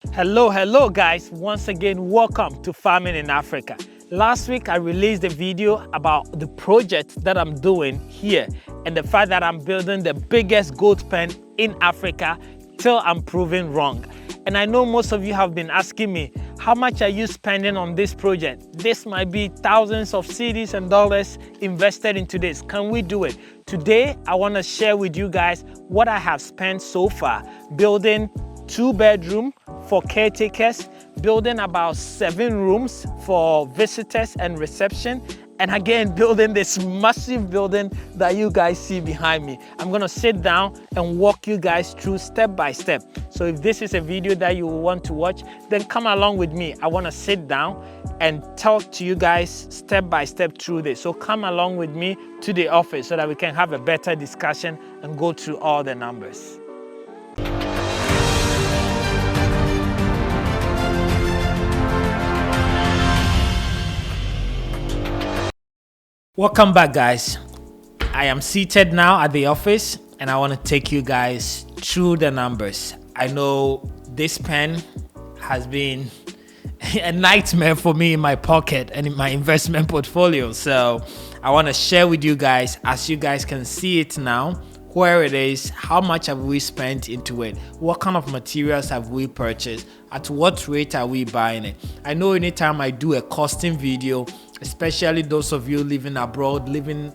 Hello guys, once again welcome to Farming in Africa. Last week I released a video about the project that I'm doing here and the fact that I'm building the biggest goat pen in Africa till I'm proven wrong. And I know most of you have been asking me, how much are you spending on this project? This might be thousands of cedis and dollars invested into this. Can we do it? Today I want to share with you guys what I have spent so far building 2-bedroom for caretakers, building about 7 rooms for visitors and reception, and again building this massive building that you guys see behind me. I'm gonna sit down and walk you guys through step by step. So if this is a video that you want to watch, then come along with me. I want to sit down and talk to you guys step by step through this. So come along with me to the office so that we can have a better discussion and go through all the numbers. Welcome back, guys. I am seated now at the office and I want to take you guys through the numbers. I know this pen has been a nightmare for me in my pocket and in my investment portfolio. So I want to share with you guys, as you guys can see it now, where it is, how much have we spent into it, what kind of materials have we purchased, at what rate are we buying it. I know anytime I do a costing video, especially those of you living abroad, living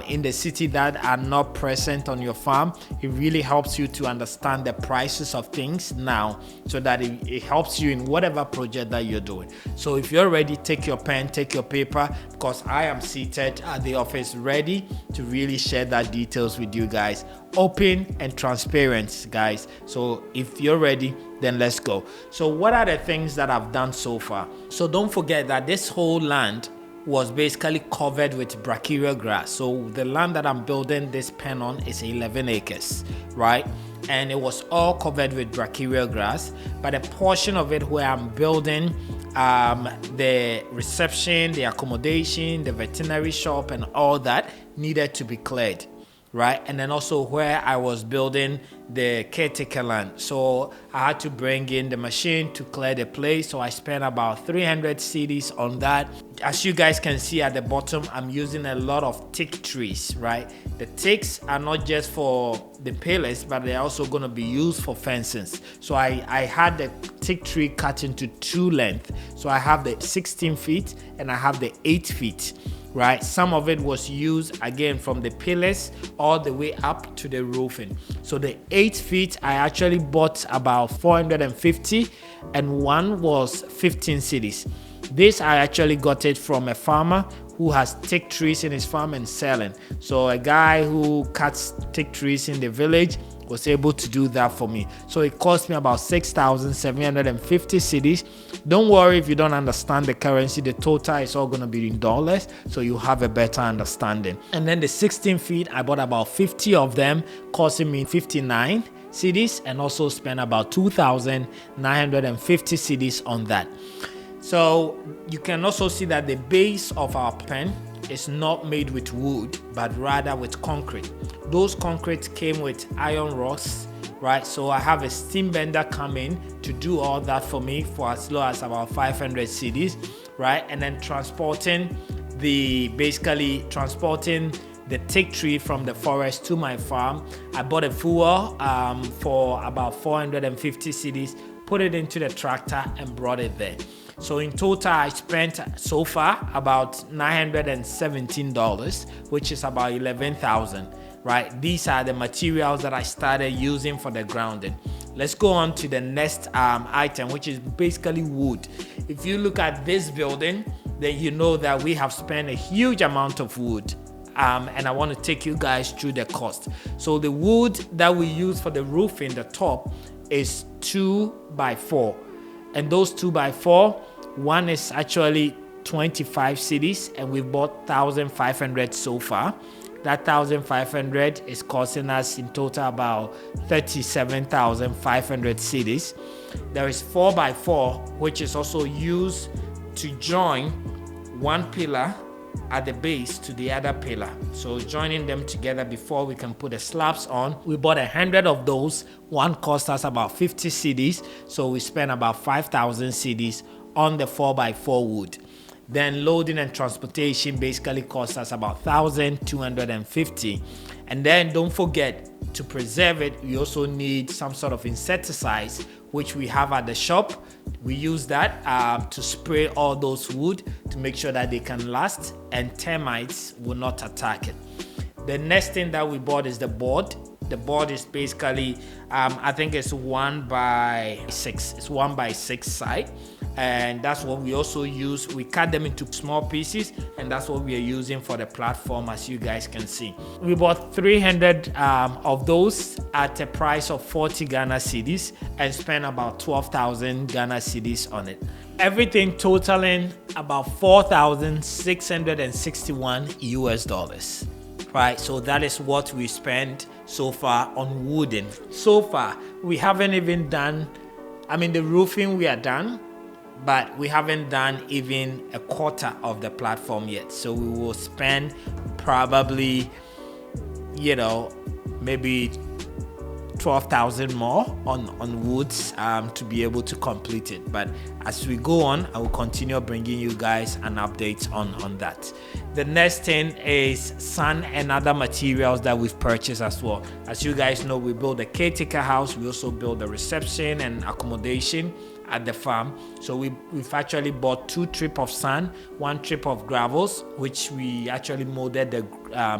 in the city that are not present on your farm, it really helps you to understand the prices of things now so that it helps you in whatever project that you're doing. So if you're ready, take your pen, take your paper, because I am seated at the office ready to really share that details with you guys. Open and transparent, guys. So if you're ready, then let's go. So what are the things that I've done so far? So don't forget that this whole land was basically covered with brachial grass. So the land that I'm building this pen on is 11 acres, right? And it was all covered with brachial grass, but a portion of it where I'm building the reception, the accommodation, the veterinary shop and all that needed to be cleared, right? And then also where I was building the caretaker land. So I had to bring in the machine to clear the place. So I spent about 300 cedis on that. As you guys can see at the bottom, I'm using a lot of teak trees, right? The teaks are not just for the pillars, but they're also going to be used for fences. So I had the teak tree cut into 2 lengths. So I have the 16 feet and I have the 8 feet. Right, some of it was used again from the pillars all the way up to the roofing. So the 8 feet I actually bought about 450 and one was 15 cedis. This I actually got it from a farmer who has teak trees in his farm and selling. So a guy who cuts teak trees in the village was able to do that for me. So it cost me about 6,750 cedis. Don't worry if you don't understand the currency, the total is all going to be in dollars, so you have a better understanding. And then the 16 feet, I bought about 50 of them, costing me 59 cedis, and also spent about 2,950 cedis on that. So you can also see that the base of our pen is not made with wood, but rather with concrete. Those concrete came with iron rods, right? So I have a steam bender come in to do all that for me for as low as about 500 cedis, right? And then transporting the teak tree from the forest to my farm. I bought a fuel for about 450 cedis, put it into the tractor and brought it there. So in total, I spent so far about $917, which is about 11,000, right? These are the materials that I started using for the grounding. Let's go on to the next item, which is basically wood. If you look at this building, then you know that we have spent a huge amount of wood. And I want to take you guys through the cost. So the wood that we use for the roofing, the top, is 2x4. And those 2x4, one is actually 25 cedis, and we've bought 1,500 so far. That 1,500 is costing us in total about 37,500 cedis. There is 4x4, which is also used to join one pillar at the base to the other pillar. So joining them together before we can put the slabs on. We bought 100 of those. One cost us about 50 cedis. So we spent about 5,000 cedis on the 4x4 wood. Then loading and transportation basically cost us about 1,250. And then don't forget, to preserve it, we also need some sort of insecticide, which we have at the shop. We use that to spray all those wood to make sure that they can last and termites will not attack it. The next thing that we bought is the board. The board is basically, I think it's 1x6. It's 1x6 side. And that's what we also use. We cut them into small pieces, and that's what we are using for the platform, as you guys can see. We bought 300 of those at a price of 40 Ghana cedis and spent about 12,000 Ghana cedis on it. Everything totaling about 4,661 US dollars. Right, so that is what we spent so far on wooden. So far, we haven't even done, the roofing we are done, but we haven't done even a quarter of the platform yet. So we will spend probably, maybe 12,000 more on woods to be able to complete it. But as we go on, I will continue bringing you guys an update on that. The next thing is sand and other materials that we've purchased as well. As you guys know, we built a caretaker house. We also built the reception and accommodation at the farm. So we've actually bought 2 trips of sand, 1 trip of gravels, which we actually molded the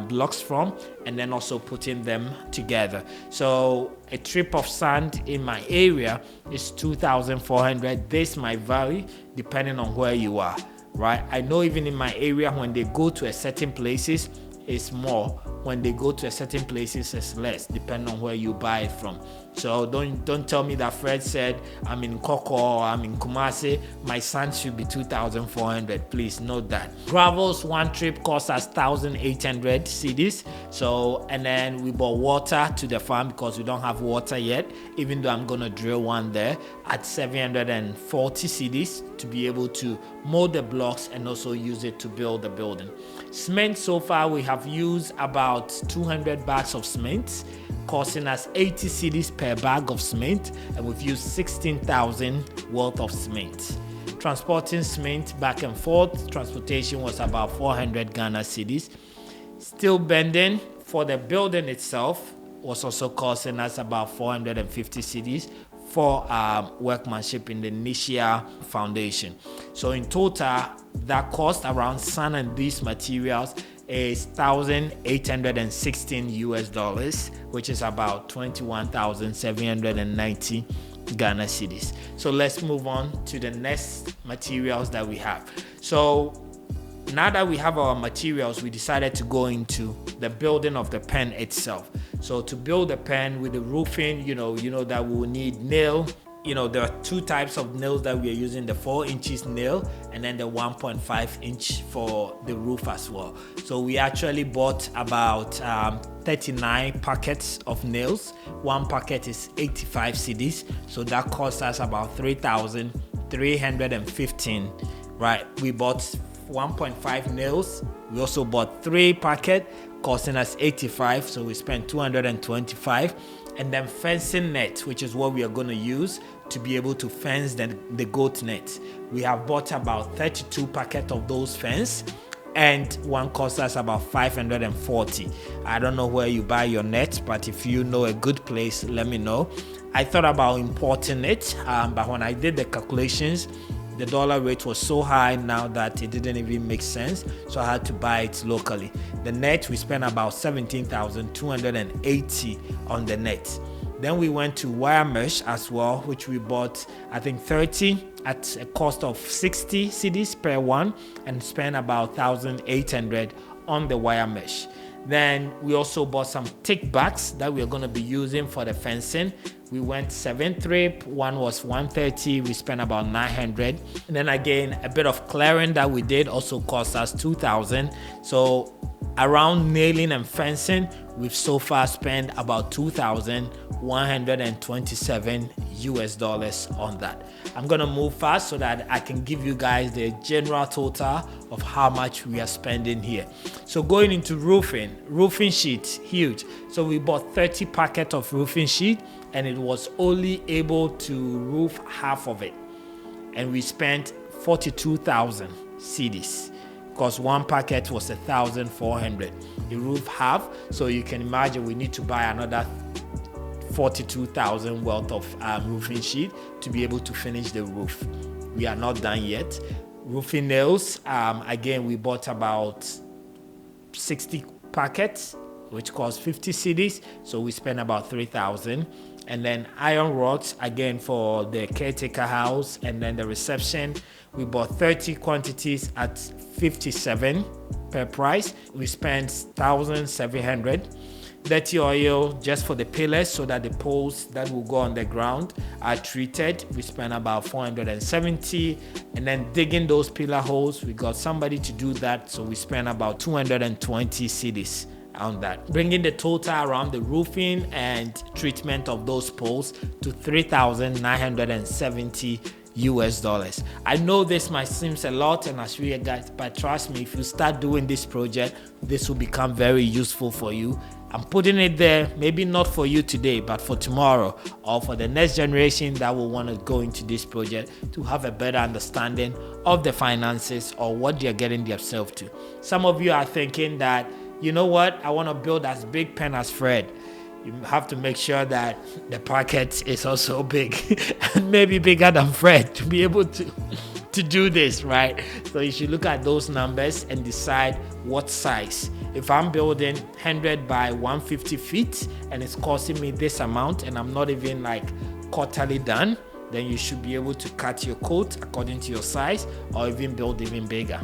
blocks from, and then also putting them together. So a trip of sand in my area is 2,400. This might vary depending on where you are, right? I know even in my area, when they go to a certain places, it's more. When they go to a certain places, it's less, depending on where you buy it from. So don't tell me that Fred said I'm in Koko or I'm in Kumasi, my sand should be 2,400. Please note that. Gravels, 1 trip costs us 1,800 cedis. So, and then we bought water to the farm because we don't have water yet, even though I'm gonna drill one there at 740 cedis to be able to mold the blocks and also use it to build the building. Cement, so far we have used about 200 bags of cement, costing us 80 cedis per bag of cement, and we've used 16,000 worth of cement. Transporting cement back and forth, transportation was about 400 Ghana cedis. Steel bending for the building itself was also costing us about 450 cedis for workmanship in the initial foundation. So in total, that cost around sand and these materials is 1,816 US dollars, which is about 21,790 Ghana cedis. So let's move on to the next materials that we have. So now that we have our materials, we decided to go into the building of the pen itself. So to build the pen with the roofing, you know that we will need nail. There are 2 types of nails that we are using, the 4 inches nail and then the 1.5 inch for the roof as well. So we actually bought about 39 packets of nails. 1 packet is 85 cedis. So that costs us about 3,315, right? We bought 1.5 nails. We also bought 3 packets costing us 85. So we spent 225. And then fencing net, which is what we are going to use to be able to fence the goat net. We have bought about 32 packets of those fence, and one costs us about 540. I don't know where you buy your net, but if you know a good place, let me know. I thought about importing it, but when I did the calculations, the dollar rate was so high now that it didn't even make sense, so I had to buy it locally. The net, we spent about 17,280 on the net. Then we went to wire mesh as well, which we bought, I think 30 at a cost of 60 cedis per one, and spent about 1,800 on the wire mesh. Then we also bought some thick backs that we're going to be using for the fencing. We went 7 trip, one was 130, we spent about 900. And then again, a bit of clearing that we did also cost us 2,000. So Around nailing and fencing, we've so far spent about $2,127 on that. I'm gonna move fast so that I can give you guys the general total of how much we are spending here. So going into roofing sheet, huge. So we bought 30 packets of roofing sheet, and it was only able to roof half of it, and we spent 42,000 cedis. Because one packet was 1,400. The roof half, so you can imagine we need to buy another 42,000 worth of roofing sheet to be able to finish the roof. We are not done yet. Roofing nails, again, we bought about 60 packets, which cost 50 cedis, so we spent about 3,000. And then iron rods, again, for the caretaker house and then the reception, we bought 30 quantities at 57 per price. We spent 1,700. Dirty oil just for the pillars so that the poles that will go on the ground are treated. We spent about 470. And then digging those pillar holes, we got somebody to do that, so we spent about 220 cedis on that, bringing the total around the roofing and treatment of those poles to $3,970. I know this might seem a lot and as we guys, but trust me, if you start doing this project, this will become very useful for you. I'm putting it there, maybe not for you today, but for tomorrow or for the next generation that will want to go into this project to have a better understanding of the finances or what they're getting themselves to. Some of you are thinking that, you know what, I want to build as big pen as Fred. You have to make sure that the packet is also big and maybe bigger than Fred to be able to do this, right? So you should look at those numbers and decide what size. If I'm building 100 by 150 feet and it's costing me this amount and I'm not even like quarterly done, then you should be able to cut your coat according to your size or even build even bigger.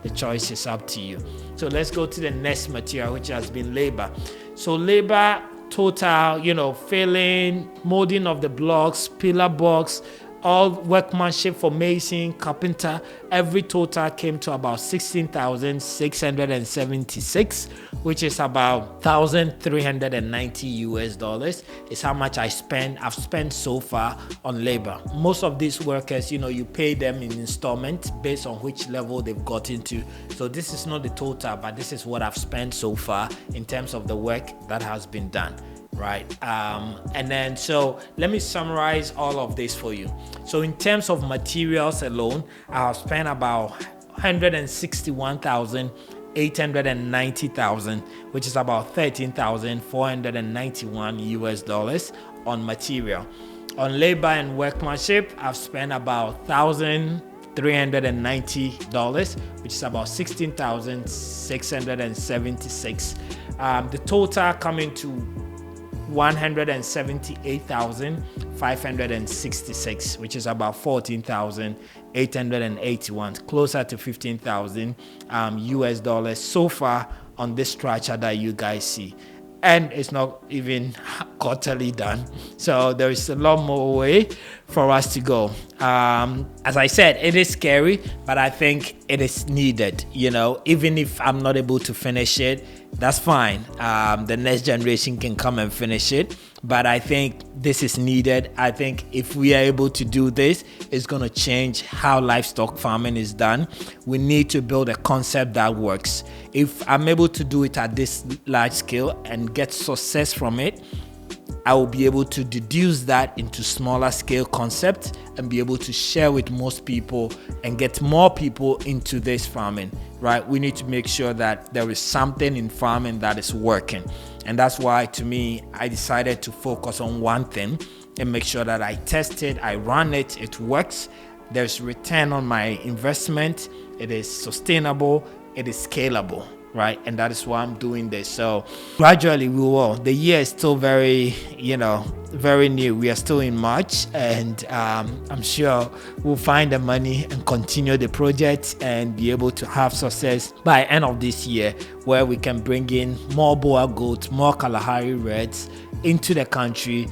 The choice is up to you. So let's go to the next material, which has been labor. So labor total, filling, molding of the blocks, pillar box, all workmanship for mason, carpenter, every total came to about 16,676, which is about $1,390 is how much I've spent so far on labor. Most of these workers, you pay them in installments based on which level they've got into. So this is not the total, but this is what I've spent so far in terms of the work that has been done. Right. And then, so let me summarize all of this for you. So in terms of materials alone, I have spent about 161,890,000, which is about $13,491 on material. On labor and workmanship, I've spent about $1,390, which is about $16,676. The total coming to $178,566, which is about $14,881, closer to $15,000 so far on this structure that you guys see. And it's not even quarterly done, so there is a lot more way for us to go. As I said, it is scary, but I think it is needed. Even if I'm not able to finish it, that's fine. The next generation can come and finish it, but I think this is needed. I think if we are able to do this, it's going to change how livestock farming is done. We need to build a concept that works. If I'm able to do it at this large scale and get success from it, I will be able to deduce that into smaller scale concepts and be able to share with most people and get more people into this farming, right? We need to make sure that there is something in farming that is working. And that's why, to me, I decided to focus on one thing and make sure that I test it, I run it, it works. There's return on my investment. It is sustainable. It is scalable. Right, and that is why I'm doing this. So gradually we will. The year is still very new. We are still in March, and I'm sure we'll find the money and continue the project and be able to have success by end of this year, where we can bring in more Boer goats, more Kalahari Reds into the country,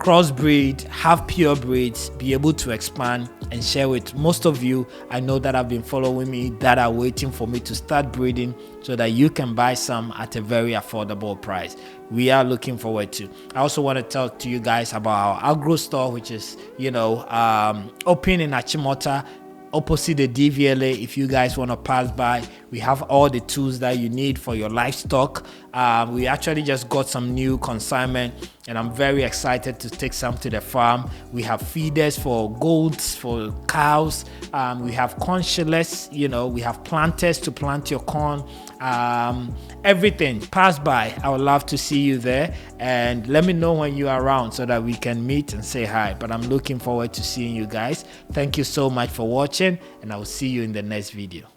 crossbreed, have pure breeds, be able to expand and share with most of you. I know that have been following me, that are waiting for me to start breeding so that you can buy some at a very affordable price. We are looking forward to. I also want to talk to you guys about our agro store, which is, open in Achimota, opposite the DVLA. If you guys want to pass by, we have all the tools that you need for your livestock. We actually just got some new consignment and I'm very excited to take some to the farm. We have feeders for goats, for cows. We have corn shellers, we have planters to plant your corn. Everything. Pass by. I would love to see you there, and let me know when you are around so that we can meet and say hi. But I'm looking forward to seeing you guys. Thank you so much for watching, and I will see you in the next video.